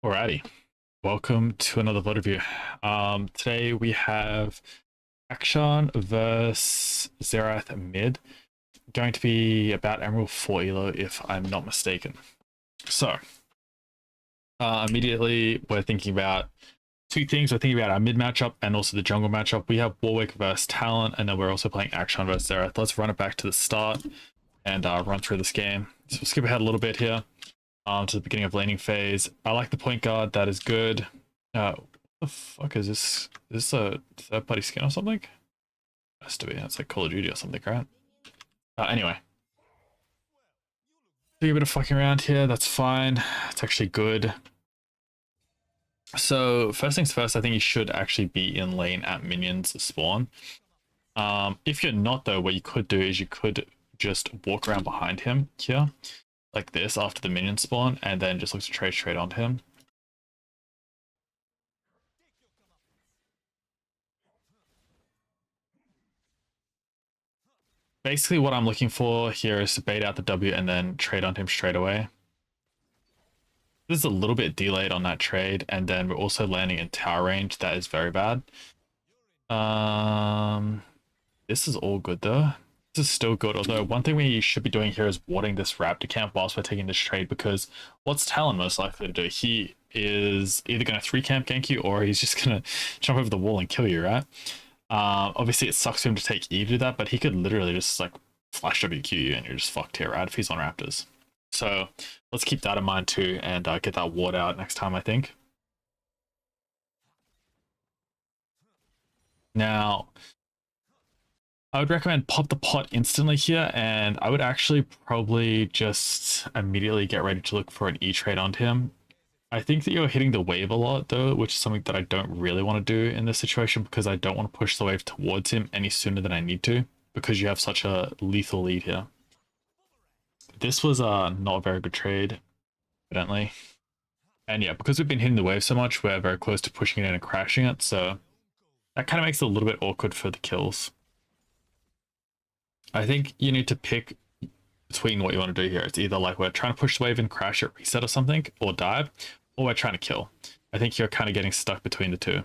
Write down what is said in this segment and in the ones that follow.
Alrighty, welcome to another VOD review. Today we have Akshan versus Xerath mid. Going to be about Emerald 4 elo if I'm not mistaken. So, immediately we're thinking about two things. We're thinking about our mid matchup and also the jungle matchup. We have Warwick versus Talon, and then we're also playing Akshan versus Xerath. Let's run it back to the start and run through this game. So we'll skip ahead a little bit here. To the beginning of laning phase. I like the point guard. That is good. What the fuck is this? Is this a third-party skin or something? Has to be. That's like Call of Duty or something, right? Anyway. Do a bit of fucking around here. That's fine. It's actually good. So first things first, I think you should actually be in lane at minions spawn. If you're not though, what you could do is you could just walk around behind him here, like this after the minion spawn, and then just look to trade straight onto him. Basically what I'm looking for here is to bait out the W and then trade on him straight away. This is a little bit delayed on that trade, and then we're also landing in tower range. That is very bad. This is all good though. This is still good, although one thing we should be doing here is warding this raptor camp whilst we're taking this trade, because what's Talon most likely to do? He is either going to 3-camp gank you, or he's just going to jump over the wall and kill you, right? Obviously it sucks for him to take E to do that, but he could literally just like flash WQ you and you're just fucked here, right? If he's on Raptors. So let's keep that in mind too, and get that ward out next time, I think. Now, I would recommend pop the pot instantly here, and I would actually probably just immediately get ready to look for an E trade onto him. I think that you're hitting the wave a lot though, which is something that I don't really want to do in this situation, because I don't want to push the wave towards him any sooner than I need to, because you have such a lethal lead here. This was not a very good trade, evidently. And yeah, because we've been hitting the wave so much, we're very close to pushing it in and crashing it, so that kind of makes it a little bit awkward for the kills. I think you need to pick between what you want to do here. It's either like we're trying to push the wave and crash it, reset or something, or dive, or we're trying to kill. I think you're kind of getting stuck between the two.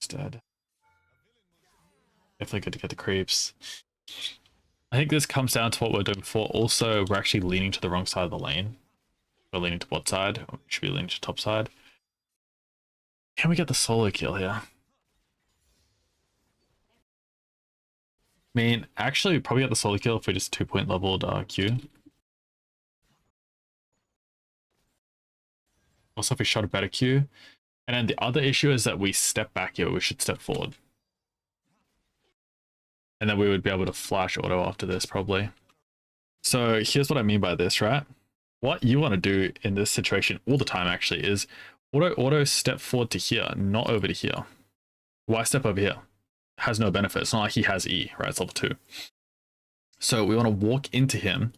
Instead, definitely good to get the creeps. I think this comes down to what we're doing before. Also, we're actually leaning to the wrong side of the lane. We're leaning to what side? We should be leaning to top side. Can we get the solo kill here? I mean, actually, we probably get the solo kill if we just 2-point leveled Q. Also, if we shot a better Q. And then the other issue is that we step back here. We should step forward. And then we would be able to flash auto after this, probably. So here's what I mean by this, right? What you want to do in this situation all the time, actually, is auto step forward to here, not over to here. Why step over here? Has no benefit. It's not like he has E, right? It's level 2. So we want to walk into him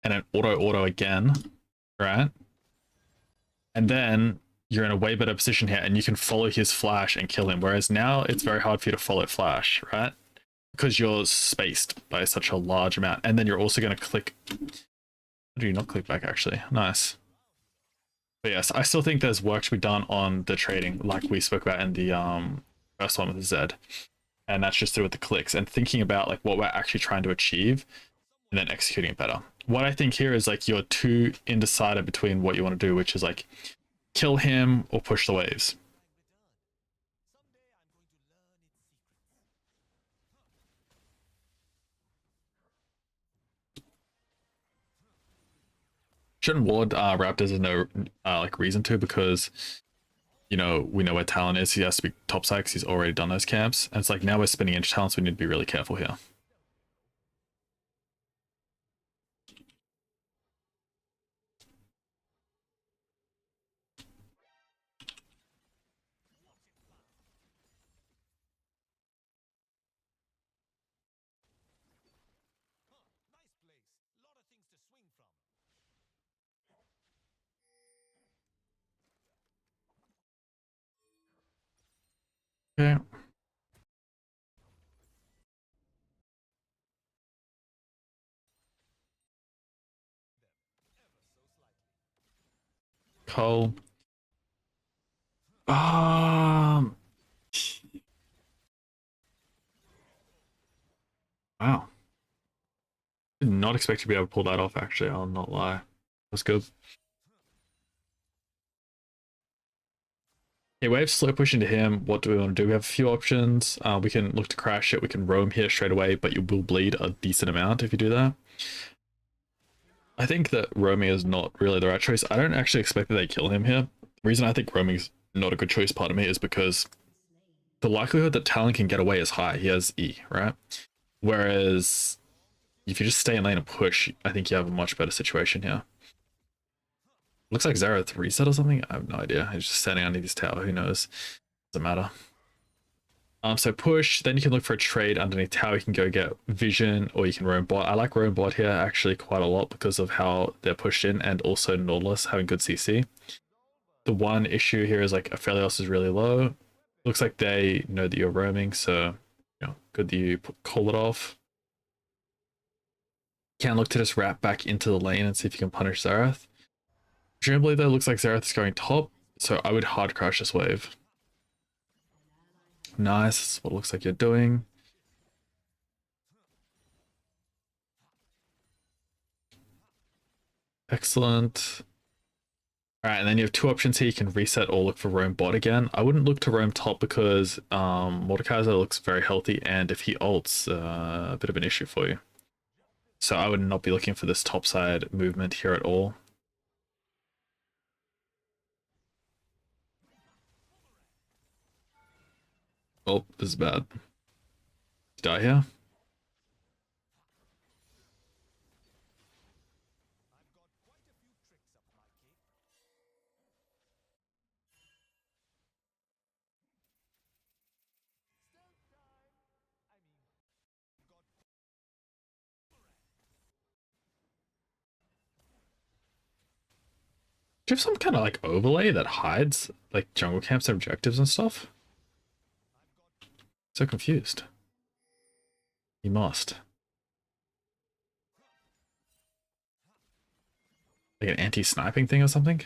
and then auto again, right? And then you're in a way better position here and you can follow his flash and kill him. Whereas now it's very hard for you to follow flash, right? Because you're spaced by such a large amount. And then you're also going to click. Do you not click back, actually? Nice. But yes, I still think there's work to be done on the trading, like we spoke about in the first one with the Z. And that's just through with the clicks and thinking about like what we're actually trying to achieve and then executing it better. What I think here is like you're too indecided between what you want to do, which is like kill him or push the waves. Shouldn't ward Raptors is no like reason to, because you know we know where Talon is. He has to be topside because he's already done those camps. And it's like now we're spinning into Talon, so we need to be really careful here. Okay. Cole. Um, wow. Did not expect to be able to pull that off, actually. I'll not lie. That's good. Okay, wave slow push into him. What do we want to do? We have a few options. We can look to crash it. We can roam here straight away, but you will bleed a decent amount if you do that. I think that roaming is not really the right choice. I don't actually expect that they kill him here. The reason I think roaming is not a good choice, part of me, is because the likelihood that Talon can get away is high. He has E, right? Whereas if you just stay in lane and push, I think you have a much better situation here. Looks like Xerath reset or something. I have no idea. He's just standing underneath his tower. Who knows? Doesn't matter. So push, then you can look for a trade underneath tower. You can go get vision, or you can roam bot. I like roam bot here actually quite a lot because of how they're pushed in, and also Nautilus having good CC. The one issue here is like Aphelios is really low. Looks like they know that you're roaming, so good that you call it off. Can look to just wrap back into the lane and see if you can punish Xerath. Presumably though, looks like Xerath is going top, so I would hard crash this wave. Nice, that's what it looks like you're doing. Excellent. All right, and then you have two options here. You can reset or look for roam bot again. I wouldn't look to roam top because Mordekaiser looks very healthy, and if he ults, a bit of an issue for you. So I would not be looking for this top side movement here at all. Oh, this is bad. Die here. Do you have some kind of like overlay that hides like jungle camps and objectives and stuff? So confused. You must. Like an anti-sniping thing or something?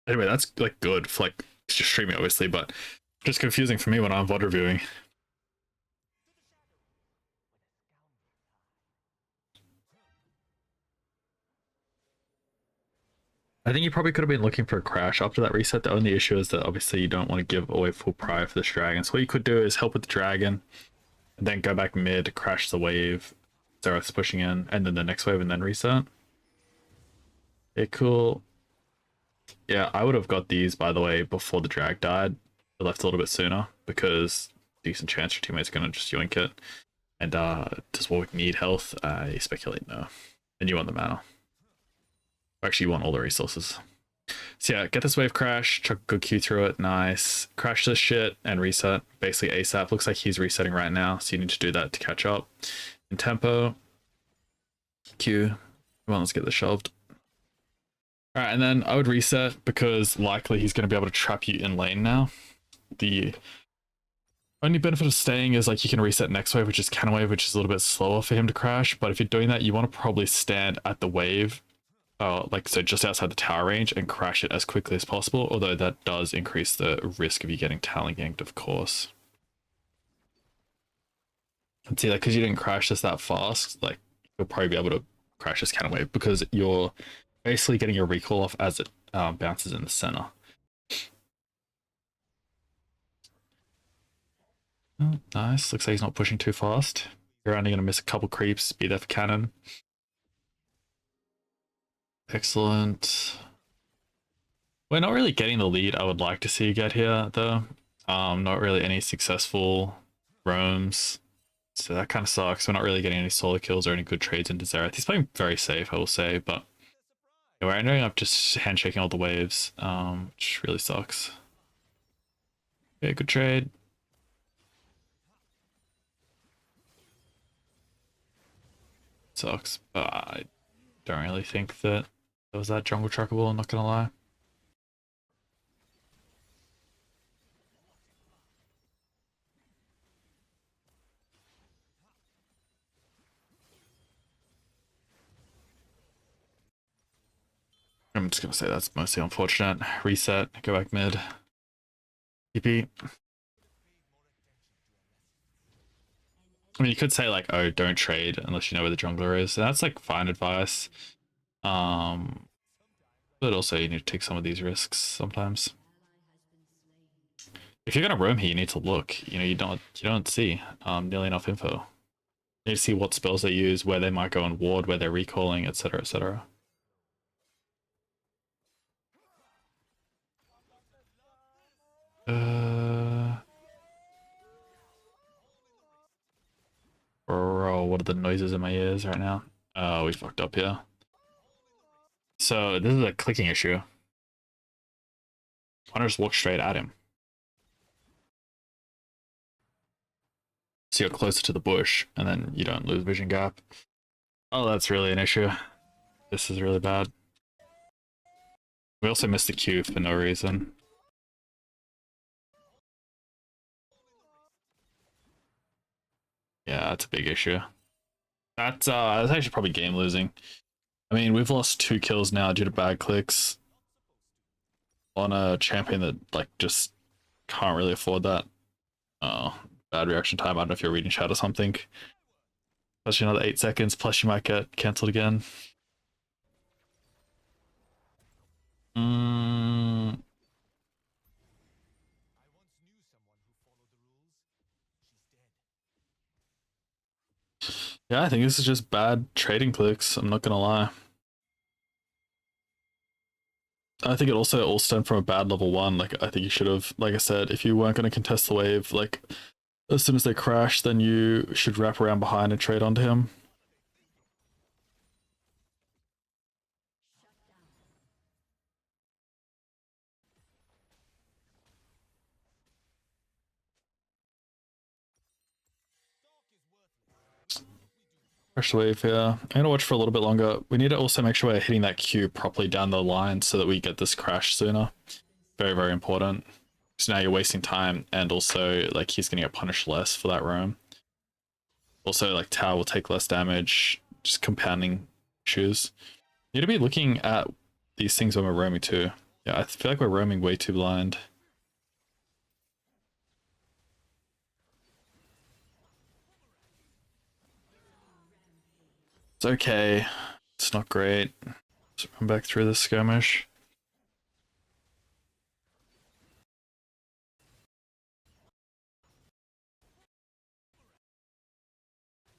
Anyway, that's like good for like just streaming obviously, but just confusing for me when I'm VOD reviewing. I think you probably could have been looking for a crash after that reset. The only issue is that obviously you don't want to give away full prio for this dragon. So what you could do is help with the dragon, and then go back mid, crash the wave, Xerath's pushing in, and then the next wave, and then reset. Okay, cool. Yeah, I would have got these, by the way, before the drag died. I left a little bit sooner, because decent chance your teammate's going to just yoink it. And does Warwick need health? I speculate no. And you want the mana. Actually, you want all the resources. So yeah, get this wave crash, chuck a good Q through it, nice. Crash this shit and reset, basically ASAP. Looks like he's resetting right now, so you need to do that to catch up. In tempo, Q, come on, let's get this shoved. All right, and then I would reset because likely he's going to be able to trap you in lane now. The only benefit of staying is like you can reset next wave, which is cannon wave, which is a little bit slower for him to crash. But if you're doing that, you want to probably stand at the wave, like so just outside the tower range, and crash it as quickly as possible. Although that does increase the risk of you getting talon ganked, of course. And see, like because you didn't crash this that fast, like you'll probably be able to crash this cannon wave because you're basically getting your recall off as it bounces in the center. Oh, nice. Looks like he's not pushing too fast. You're only going to miss a couple creeps. Be there for cannon. Excellent. We're not really getting the lead I would like to see you get here, though. Not really any successful roams. So that kind of sucks. We're not really getting any solo kills or any good trades into Xerath. He's playing very safe, I will say, but we're ending up just handshaking all the waves, which really sucks. Yeah, good trade. Sucks, but I don't really think that was that jungle trackable, I'm not gonna lie. I'm just gonna say that's mostly unfortunate. Reset, go back mid. TP. I mean, you could say like, oh, don't trade unless you know where the jungler is. That's like fine advice. But also you need to take some of these risks sometimes. If you're gonna roam here, you need to look. You know, you don't see nearly enough info. You need to see what spells they use, where they might go on ward, where they're recalling, etc., etc. Bro, what are the noises in my ears right now? Oh, we fucked up here. So this is a clicking issue. Why not just walk straight at him? So you're closer to the bush, and then you don't lose vision gap. Oh, that's really an issue. This is really bad. We also missed the Q for no reason. Yeah, that's a big issue. That's actually probably game losing. I mean, we've lost 2 kills now due to bad clicks on a champion that like just can't really afford that. Oh, bad reaction time. I don't know if you're reading chat or something. Especially another 8 seconds, plus you might get cancelled again. Yeah, I think this is just bad trading clicks. I'm not gonna lie. I think it also all stemmed from a bad level 1. Like, I think you should have, like I said, if you weren't going to contest the wave, like, as soon as they crash, then you should wrap around behind and trade onto him. Crash the wave, yeah. I'm gonna watch for a little bit longer. We need to also make sure we're hitting that Q properly down the line so that we get this crash sooner. Very, very important. So now you're wasting time, and also, like, he's gonna get punished less for that roam. Also, like, tower will take less damage, just compounding issues. You need to be looking at these things when we're roaming too. Yeah, I feel like we're roaming way too blind. It's okay. It's not great. Let's run back through this skirmish.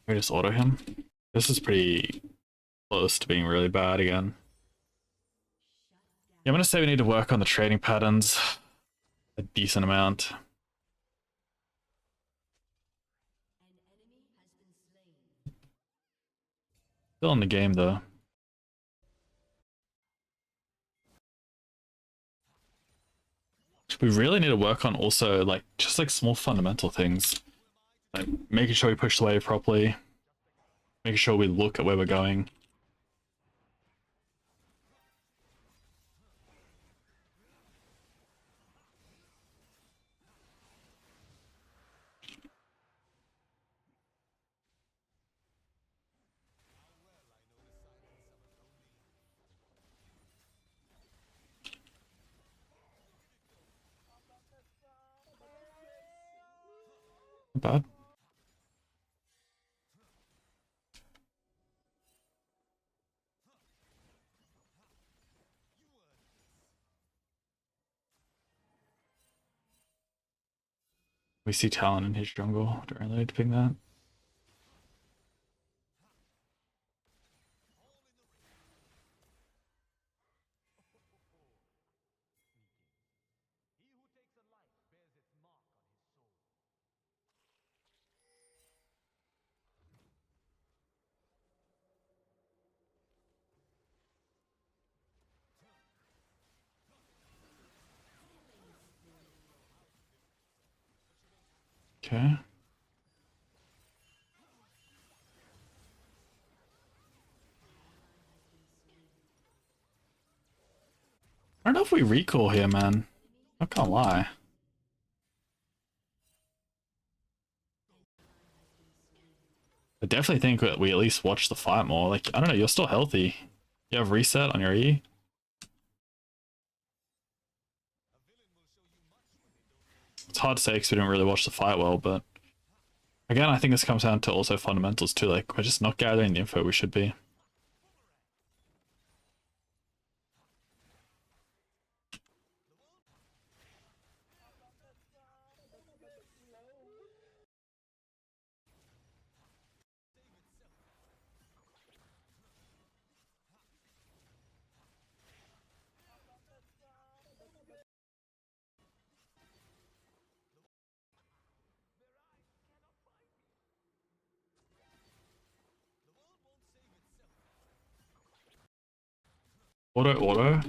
We just auto him. This is pretty close to being really bad again. Yeah, I'm gonna say we need to work on the trading patterns a decent amount. Still in the game though. We really need to work on also like just like small fundamental things. Like making sure we push the wave properly. Making sure we look at where we're going. Not bad. We see Talon in his jungle. Don't really need to ping that. Okay. I don't know if we recall here, man. I can't lie. I definitely think that we at least watch the fight more. Like, I don't know, you're still healthy. You have reset on your E. It's hard to say because we didn't really watch the fight well, but again, I think this comes down to also fundamentals too. Like, we're just not gathering the info we should be. Auto.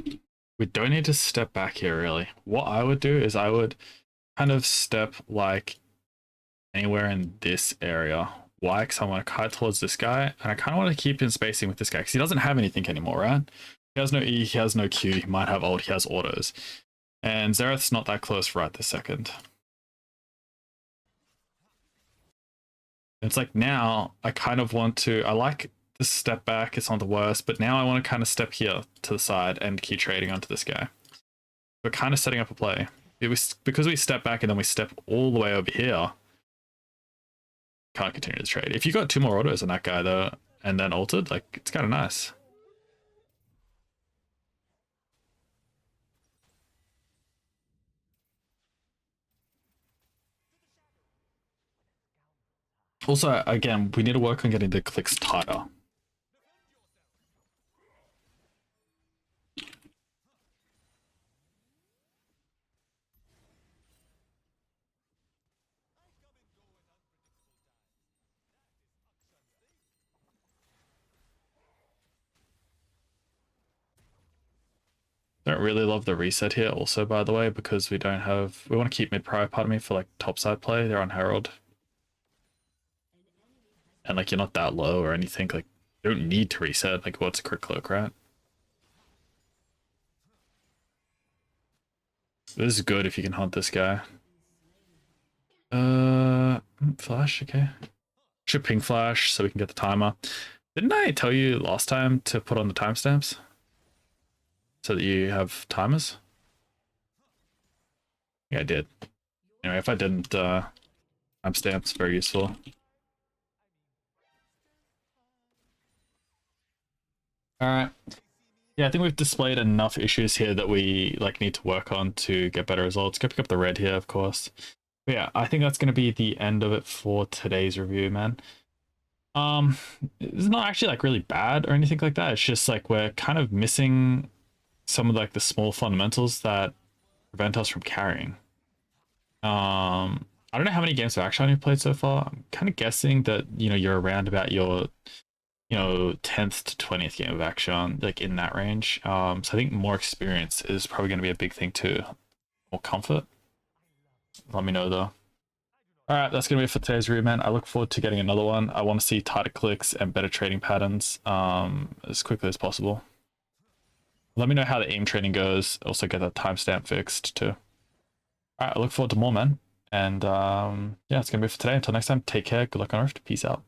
We don't need to step back here, really. What I would do is I would kind of step like anywhere in this area. Why? Because I want to kite towards this guy, and I kind of want to keep in spacing with this guy because he doesn't have anything anymore, right? He has no E, he has no Q, he might have ult, he has autos. And Xerath's not that close right this second. It's like now I kind of want to, I like the step back, it's not the worst, but now I want to kind of step here to the side and keep trading onto this guy. We're kind of setting up a play. Because we step back and then we step all the way over here, can't continue the trade. If you got 2 more autos on that guy though, and then ulted, like, it's kind of nice. Also, again, we need to work on getting the clicks tighter. Don't really love the reset here also, by the way, because we don't have, we want to keep mid prior, pardon me, for like topside play. They're on Herald. And like, you're not that low or anything. Like, you don't need to reset. Like, what's a crit cloak, right? This is good if you can hunt this guy. Flash, okay. Should ping flash so we can get the timer. Didn't I tell you last time to put on the timestamps? So that you have timers? Yeah, I did. Anyway, if I didn't, timestamps very useful. Alright. Yeah, I think we've displayed enough issues here that we like need to work on to get better results. Go pick up the red here, of course. But yeah, I think that's going to be the end of it for today's review, man. It's not actually like really bad or anything like that. It's just like we're kind of missing some of like the small fundamentals that prevent us from carrying. I don't know how many games of Akshan you've played so far. I'm kind of guessing that, you know, you're around about your 10th to 20th game of Akshan, like in that range. So I think more experience is probably going to be a big thing too. More comfort. Let me know though. All right, that's going to be it for today's review, man. I look forward to getting another one. I want to see tighter clicks and better trading patterns as quickly as possible. Let me know how the aim training goes. Also get that timestamp fixed too. All right, I look forward to more, man. And yeah, it's going to be it for today. Until next time, take care. Good luck on Rift. Peace out.